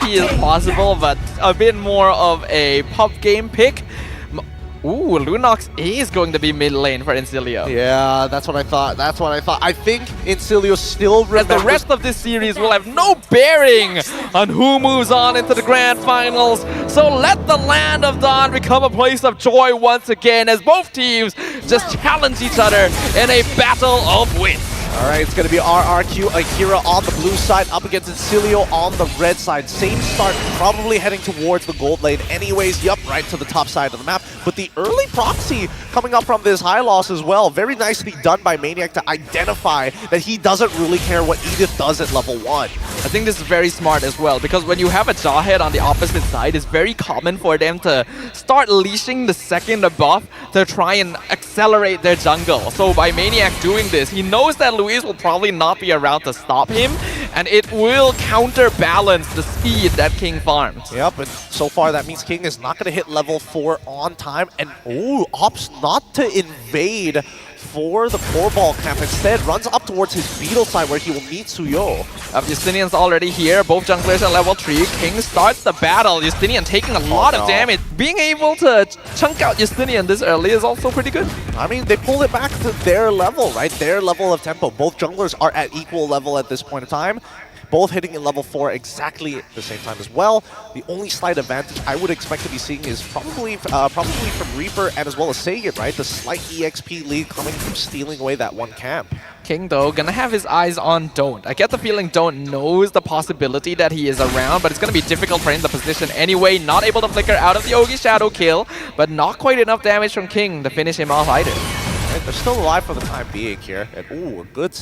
RRQ is possible, but a bit more of a pop game pick. Ooh, Lunox is going to be mid lane for INSILIO. Yeah, that's what I thought. That's what I thought. I think INSILIO still remembers. As the rest of this series will have no bearing on who moves on into the grand finals. So let the Land of Dawn become a place of joy once again as both teams just challenge each other in a battle of wits. All right, it's going to be RRQ AKIRA on the blue side up against INSILIO on the red side. Same start, probably heading towards the gold lane anyways. Yup, right to the top side of the map. But the early proxy coming up from this high loss as well. Very nicely done by Maniac to identify that he doesn't really care what Edith does at level 1. I think this is very smart as well, because when you have a Jawhead on the opposite side, it's very common for them to start leashing the second buff to try and accelerate their jungle. So by Maniac doing this, he knows that Luis will probably not be around to stop him, and it will counterbalance the speed that King farms. Yep, and so far that means King is not going to hit level 4 on time, and opts not to invade for the core ball camp. Instead, runs up towards his Beetle side where he will meet Suyo. Justinian's already here, both junglers at level 3. King starts the battle. Justinian taking a lot of damage. Being able to chunk out Justinian this early is also pretty good. I mean, they pulled it back to their level, right? Their level of tempo. Both junglers are at equal level at this point in time. Both hitting in level 4 exactly at the same time as well. The only slight advantage I would expect to be seeing is probably from Reaper and as well as Sagan, right? The slight EXP lead coming from stealing away that one camp. King, though, gonna have his eyes on Don't. I get the feeling Don't knows the possibility that he is around, but it's gonna be difficult for him to position anyway. Not able to flicker out of the Ogi Shadow kill, but not quite enough damage from King to finish him off either. They're still alive for the time being here. And ooh, a good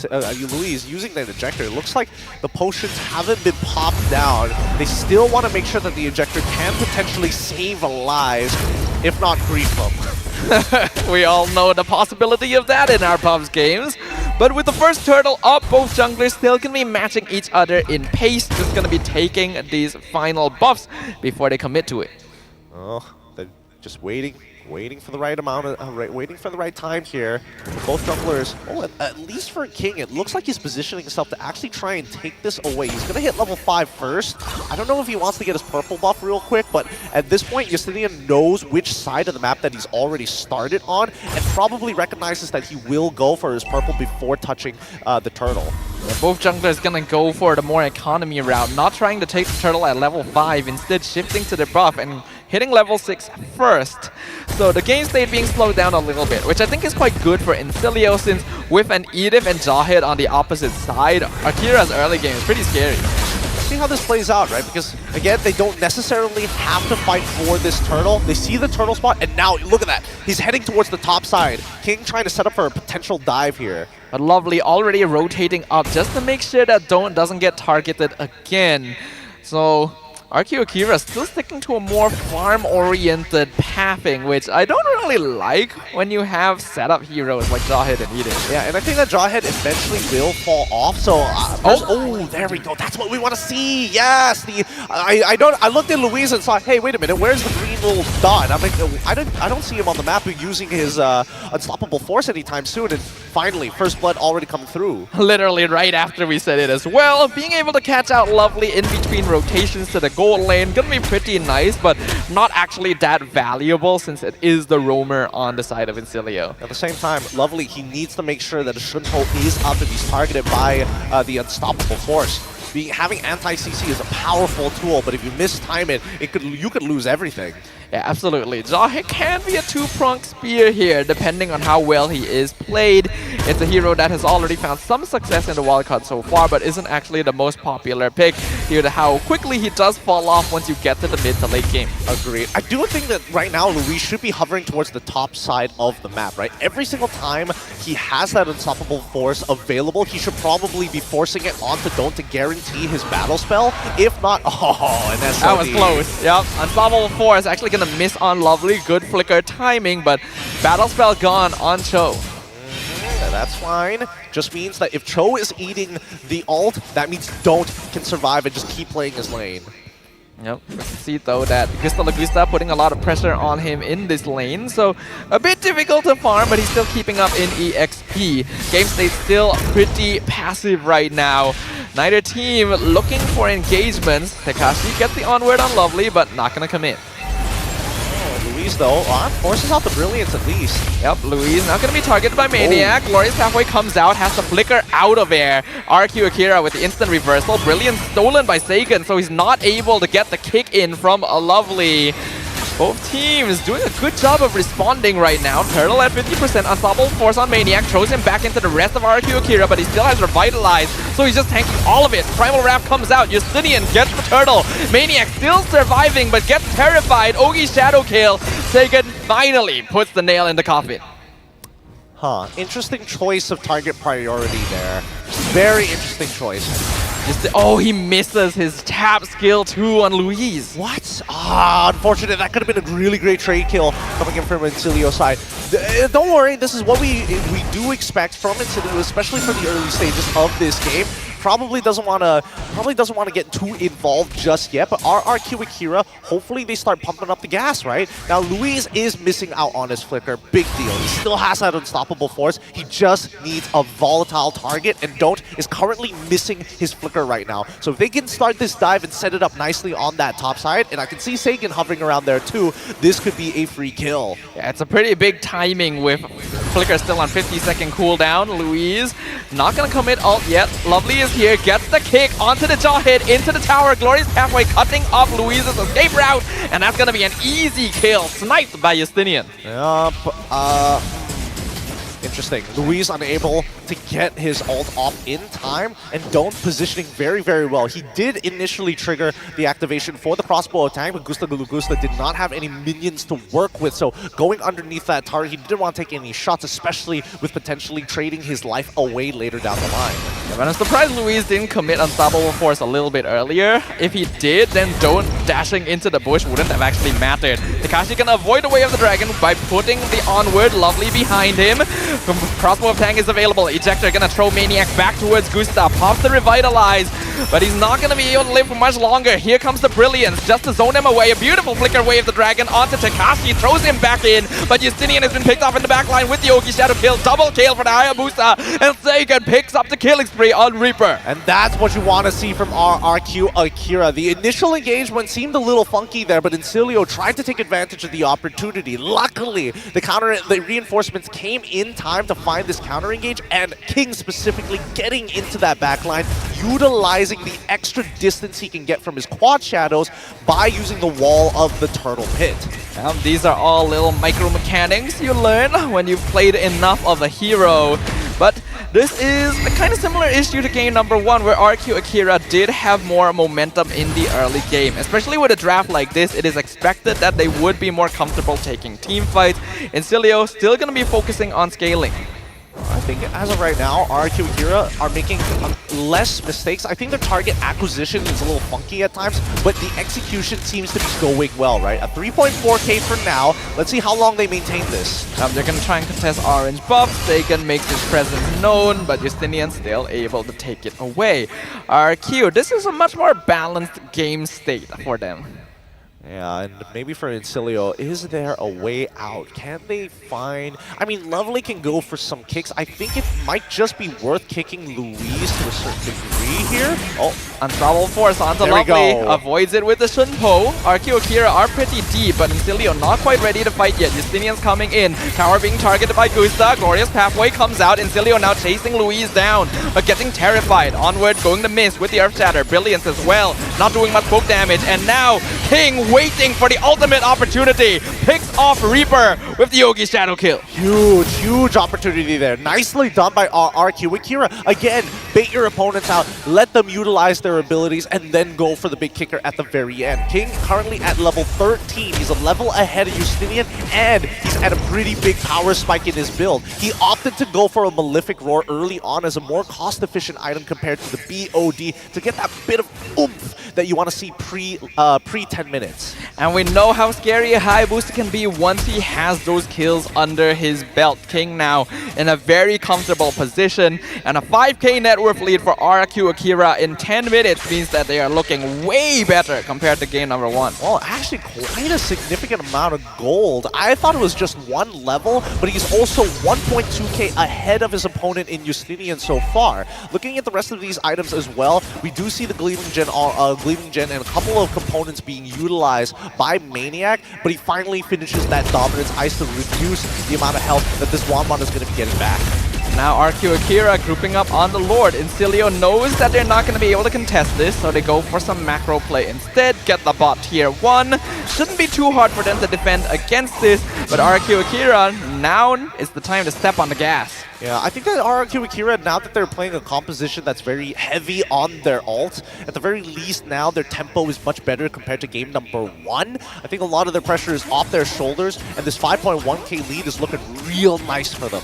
Luis using that ejector. It looks like the potions haven't been popped down. They still want to make sure that the ejector can potentially save lives, if not grief them. We all know the possibility of that in our pubs games. But with the first turtle up, both junglers still can be matching each other in pace. Just gonna be taking these final buffs before they commit to it. Oh, they're just waiting for the right amount of, waiting for the right time here. Both junglers, at least for King, it looks like he's positioning himself to actually try and take this away. He's going to hit level 5 first. I don't know if he wants to get his purple buff real quick, but at this point, Justinian knows which side of the map that he's already started on, and probably recognizes that he will go for his purple before touching the turtle. Yeah, both junglers gonna go for the more economy route, not trying to take the turtle at level 5, instead shifting to the buff and hitting level 6 first. So the game state being slowed down a little bit, which I think is quite good for INSILIO, since with an Edith and Jawhead on the opposite side, Akira's early game is pretty scary. See how this plays out, right? Because again, they don't necessarily have to fight for this turtle. They see the turtle spot, and now look at that. He's heading towards the top side. King trying to set up for a potential dive here. But Lovely already rotating up just to make sure that Don't doesn't get targeted again. So RRQ AKIRA still sticking to a more farm-oriented pathing, which I don't really like when you have setup heroes like Jawhead and Edith. Yeah, and I think that Jawhead eventually will fall off. So, oh, there we go. That's what we want to see. Yes, I looked at Luis and saw, hey, wait a minute, where's the green little dot? I'm like, I don't see him on the map using his unstoppable force anytime soon. And finally, first blood already coming through. Literally right after we said it as well. Being able to catch out Lovely in between rotations to the gold lane, gonna be pretty nice, but not actually that valuable since it is the roamer on the side of INSILIO. At the same time, Lovely, he needs to make sure that the Shunpo is up if he's targeted by the unstoppable force. Having anti-CC is a powerful tool, but if you mistime it, you could lose everything. Yeah, absolutely. Jawhead can be a two-pronged spear here, depending on how well he is played. It's a hero that has already found some success in the wildcard so far, but isn't actually the most popular pick due to how quickly he does fall off once you get to the mid to late game. Agreed. I do think that right now, Luis should be hovering towards the top side of the map, right? Every single time he has that unstoppable force available, he should probably be forcing it onto Don't to guarantee his battle spell. If not, and that's that was close. Yep, unstoppable force actually gonna miss on Lovely. Good flicker timing, but battle spell gone on Cho. That's fine. Just means that if Cho is eating the ult, that means Don't can survive and just keep playing his lane. Yep, we can see though that Gusta putting a lot of pressure on him in this lane, so a bit difficult to farm, but he's still keeping up in EXP. Game state still pretty passive right now. Neither team looking for engagements. Tekashi gets the onward on Lovely, but not gonna commit. Louise, though, forces out the Brilliance at least. Yep, Louise not going to be targeted by Maniac. Glorious Pathway comes out, has to flicker out of air. RRQ Akira with the instant reversal. Brilliance stolen by Sagan, so he's not able to get the kick in from a Lovely. Both teams doing a good job of responding right now. Turtle at 50%, unstoppable force on Maniac, throws him back into the rest of RRQ Akira, but he still has Revitalized, so he's just tanking all of it. Primal Wrath comes out, Justinian gets the Turtle. Maniac still surviving, but gets terrified. Ogi Shadow Kill. Sagan finally puts the nail in the coffin. Huh, interesting choice of target priority there. Very interesting choice. Oh, he misses his tap skill too on Louise. What? Unfortunate. That could have been a really great trade kill coming in from INSILIO's side. Don't worry, this is what we do expect from INSILIO, especially for the early stages of this game. Probably doesn't want to get too involved just yet, but RRQ Akira, hopefully they start pumping up the gas, right? Now Louise is missing out on his flicker, big deal. He still has that unstoppable force. He just needs a volatile target, and Don't is currently missing his flicker right now. So if they can start this dive and set it up nicely on that top side, and I can see Sagan hovering around there too, this could be a free kill. Yeah, it's a pretty big timing with flicker still on 50-second cooldown. Louise not gonna commit ult yet. Lovely is here, gets the kick onto the jaw hit, into the tower. Glorious Pathway cutting off Louise's escape route, and that's gonna be an easy kill, sniped by Justinian. Interesting. Louise unable to get his ult off in time, and Don't positioning very, very well. He did initially trigger the activation for the crossbow attack, but Gusta did not have any minions to work with, so going underneath that tower, he didn't want to take any shots, especially with potentially trading his life away later down the line. Yeah, but I'm surprised Louise didn't commit Unstoppable Force a little bit earlier. If he did, then Don't dashing into the bush wouldn't have actually mattered. Tekashi can avoid the way of the dragon by putting the onward Lovely behind him. Crossbow of Tang is available. Ejector gonna throw Maniac back towards Gusta. Pops the Revitalize, but he's not gonna be able to live for much longer. Here comes the Brilliance, just to zone him away. A beautiful flicker wave the dragon onto Tekashi, throws him back in, but Justinian has been picked off in the backline with the Ogi Shadow Kill. Double kill for the Hayabusa, and Sagan picks up the killing spree on Reaper. And that's what you want to see from RRQ Akira. The initial engagement seemed a little funky there, but INSILIO tried to take advantage of the opportunity. Luckily, the reinforcements came in time to find this counter engage, and King specifically getting into that backline, utilizing the extra distance he can get from his quad shadows by using the wall of the turtle pit. These are all little micro mechanics you learn when you've played enough of a hero. But this is a kind of similar issue to game number 1, where RRQ Akira did have more momentum in the early game. Especially with a draft like this, it is expected that they would be more comfortable taking team fights. INSILIO still going to be focusing on scaling. I think as of right now, RRQ Akira are making less mistakes. I think their target acquisition is a little funky at times, but the execution seems to be going well, right? A 3.4K for now. Let's see how long they maintain this. They're going to try and contest orange buffs. Sagan makes his presence known, but Justinian still able to take it away. RRQ, this is a much more balanced game state for them. Yeah, and maybe for INSILIO, is there a way out? Can they find... I mean, Lovely can go for some kicks. I think it might just be worth kicking Louise to a certain degree here. Oh, Unstoppable Force onto Lovely. Avoids it with the Shunpo. RRQ Akira are pretty deep, but INSILIO not quite ready to fight yet. Justinian's coming in. Tower being targeted by Gusta. Glorious Pathway comes out. INSILIO now chasing Louise down, but getting terrified. Onward, going to miss with the Earth Shatter. Brilliance as well. Not doing much poke damage. And now, King waiting for the ultimate opportunity. Picks off Reaper with the Yogi Shadow Kill. Huge opportunity there. Nicely done by RRQ Akira. Again, bait your opponents out, let them utilize their abilities, and then go for the big kicker at the very end. King currently at level 13. He's a level ahead of Justinian, and he's at a pretty big power spike in his build. He opted to go for a Malefic Roar early on as a more cost-efficient item compared to the BOD to get that bit of oomph that you want to see pre 10 minutes. And we know how scary a high booster can be once he has those kills under his belt. King now in a very comfortable position, and a 5k net worth lead for RRQ Akira in 10 minutes means that they are looking way better compared to game number 1. Well, actually quite a significant amount of gold. I thought it was just one level, but he's also 1.2k ahead of his opponent in Justinian so far. Looking at the rest of these items as well, we do see the Gleaming Gen and a couple of components being utilized by Maniac, but he finally finishes that Dominance Ice to reduce the amount of health that this Wanmon is going to be getting back. Now RRQ Akira grouping up on the Lord. INSILIO knows that they're not going to be able to contest this, so they go for some macro play instead. Get the bot tier 1. Shouldn't be too hard for them to defend against this, but RRQ Akira, now is the time to step on the gas. Yeah, I think that RRQ Akira, now that they're playing a composition that's very heavy on their ult, at the very least now their tempo is much better compared to game number 1. I think a lot of their pressure is off their shoulders, and this 5.1k lead is looking real nice for them.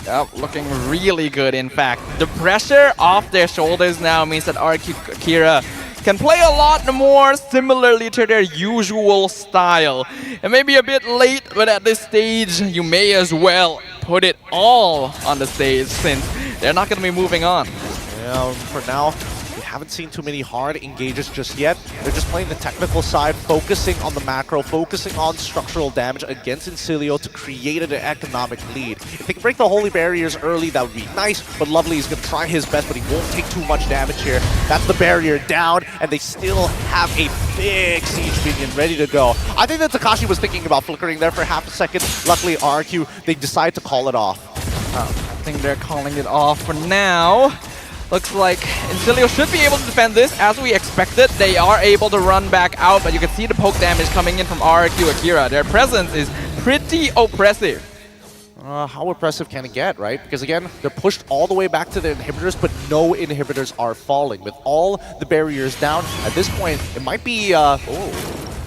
Yep, looking really good in fact. The pressure off their shoulders now means that RRQ Akira can play a lot more similarly to their usual style. It may be a bit late, but at this stage you may as well put it all on the stage since they're not going to be moving on. Yeah, for now, we haven't seen too many hard engages just yet. They're just playing the technical side, focusing on the macro, focusing on structural damage against INSILIO to create an economic lead. If they can break the holy barriers early, that would be nice, but Lovely is going to try his best, but he won't take too much damage here. That's the barrier down, and they still have a big siege minion ready to go. I think that Takashi was thinking about flickering there for half a second. Luckily, RRQ, they decide to call it off. I think they're calling it off for now. Looks like INSILIO should be able to defend this as we expected. They are able to run back out, but you can see the poke damage coming in from RRQ Akira. Their presence is pretty oppressive. How oppressive can it get, right? Because again, they're pushed all the way back to the inhibitors, but no inhibitors are falling. With all the barriers down, at this point, it might be...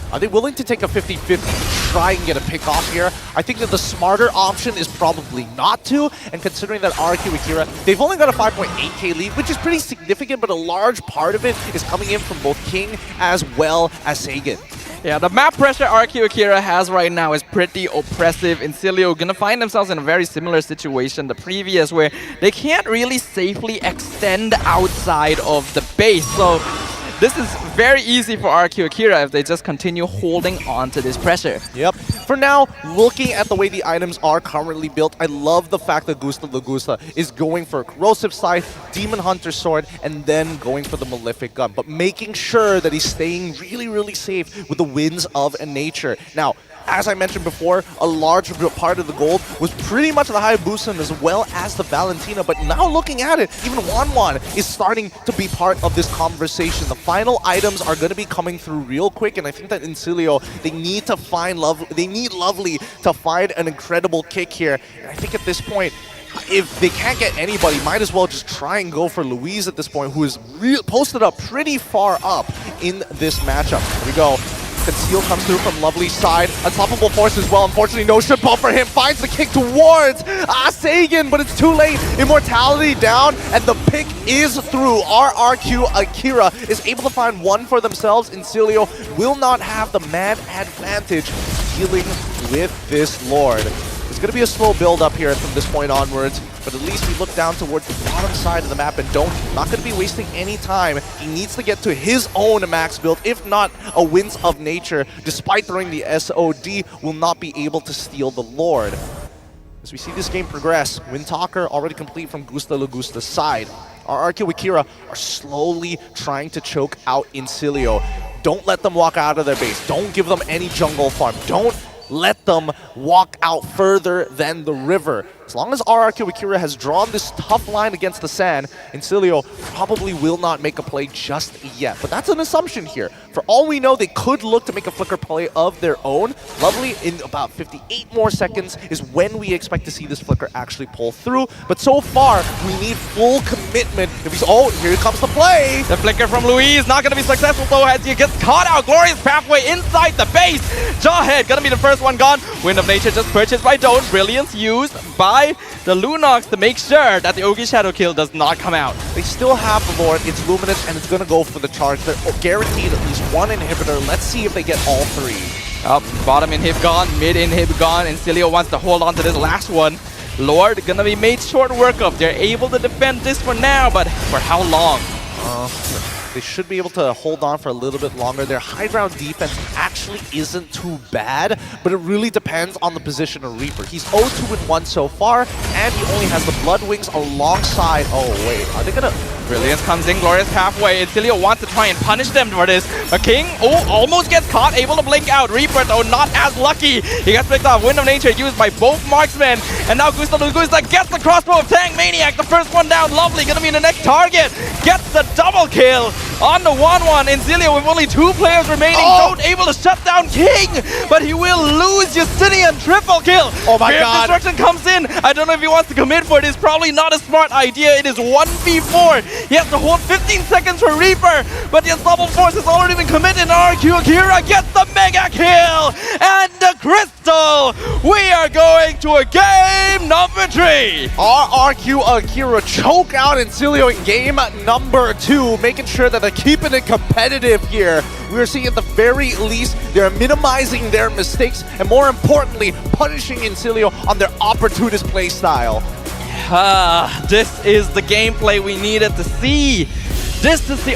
Are they willing to take a 50-50, try and get a pick off here? I think that the smarter option is probably not to, and considering that RRQ Akira, they've only got a 5.8k lead, which is pretty significant, but a large part of it is coming in from both King as well as Sagan. Yeah, the map pressure RRQ Akira has right now is pretty oppressive. INSILIO gonna find themselves in a very similar situation the previous, where they can't really safely extend outside of the base. So this is very easy for RRQ Akira if they just continue holding on to this pressure. Yep. For now, looking at the way the items are currently built, I love the fact that Gusta Lagusta is going for a Corrosive Scythe, Demon Hunter Sword, and then going for the Malefic Gun, but making sure that he's staying really, really safe with the winds of nature. Now, as I mentioned before, a large part of the gold was pretty much the Hayabusa as well as the Valentina, but now looking at it, even Wanwan is starting to be part of this conversation. The final items are going to be coming through real quick, and I think that INSILIO, they need to find Lovely to find an incredible kick here. And I think at this point, if they can't get anybody, might as well just try and go for Louise at this point, who is posted up pretty far up in this matchup. Here we go. Conceal comes through from Lovely's side. Unstoppable Force as well. Unfortunately, no ship ball for him. Finds the kick towards Sagan, but it's too late. Immortality down, and the pick is through. RRQ Akira is able to find one for themselves. INSILIO will not have the man advantage dealing with this Lord. It's going to be a slow build up here from this point onwards, but at least we look down towards the bottom side of the map and not going to be wasting any time. He needs to get to his own max build, if not a Winds of Nature. Despite throwing the SOD, will not be able to steal the Lord. As we see this game progress, Windtalker already complete from Gusta Lagusta's side. RRQ Akira are slowly trying to choke out INSILIO. Don't let them walk out of their base. Don't give them any jungle farm. Don't let them walk out further than the river. As long as RRQ Akira has drawn this tough line against the sand, INSILIO probably will not make a play just yet. But that's an assumption here. For all we know, they could look to make a flicker play of their own. Lovely, in about 58 more seconds is when we expect to see this flicker actually pull through. But so far, we need full commitment. If he's, oh, here comes the play. The flicker from Louise, not going to be successful though as he gets caught out. Glorious pathway inside the base. Jawhead, going to be the first one gone. Wind of Nature just purchased by Don't. Brilliance used by by the Lunox to make sure that the Ogi Shadow kill does not come out. They still have the Lord, it's Luminous, and it's going to go for the charge. They're guaranteed at least one inhibitor. Let's see if they get all three. Up, bottom inhib gone, mid inhib gone, and INSILIO wants to hold on to this last one. Lord gonna be made short work of. They're able to defend this for now, but for how long? They should be able to hold on for a little bit longer. Their high ground defense actually isn't too bad, but it really depends on the position of Reaper. He's 0-2-1 so far, and he only has the Blood Wings alongside. Oh wait, are they gonna? Brilliance comes in, Glorious halfway. INSILIO wants to try and punish them for this. But King, almost gets caught, able to blink out. Reaper, though, not as lucky. He gets picked off. Wind of Nature used by both marksmen. And now Gusto gets the crossbow of Tank Maniac. The first one down, lovely. Gonna be the next target. Gets the double kill on the 1-1. INSILIO with only 2 players remaining. Don't able to shut down King, but he will lose Justinian. Triple kill. Oh my Fear god. Destruction comes in. I don't know if he wants to commit for it. It's probably not a smart idea. It is 1v4. He has to hold 15 seconds for Reaper, but the Unstoppable Force has already been committed. RRQ AKIRA gets the mega kill and the crystal. We are going to a game number 3. RRQ AKIRA choke out INSILIO in game number 2, making sure that they're keeping it competitive here. We're seeing at the very least they're minimizing their mistakes and more importantly punishing INSILIO on their opportunist play style. This is the gameplay we needed to see. This is the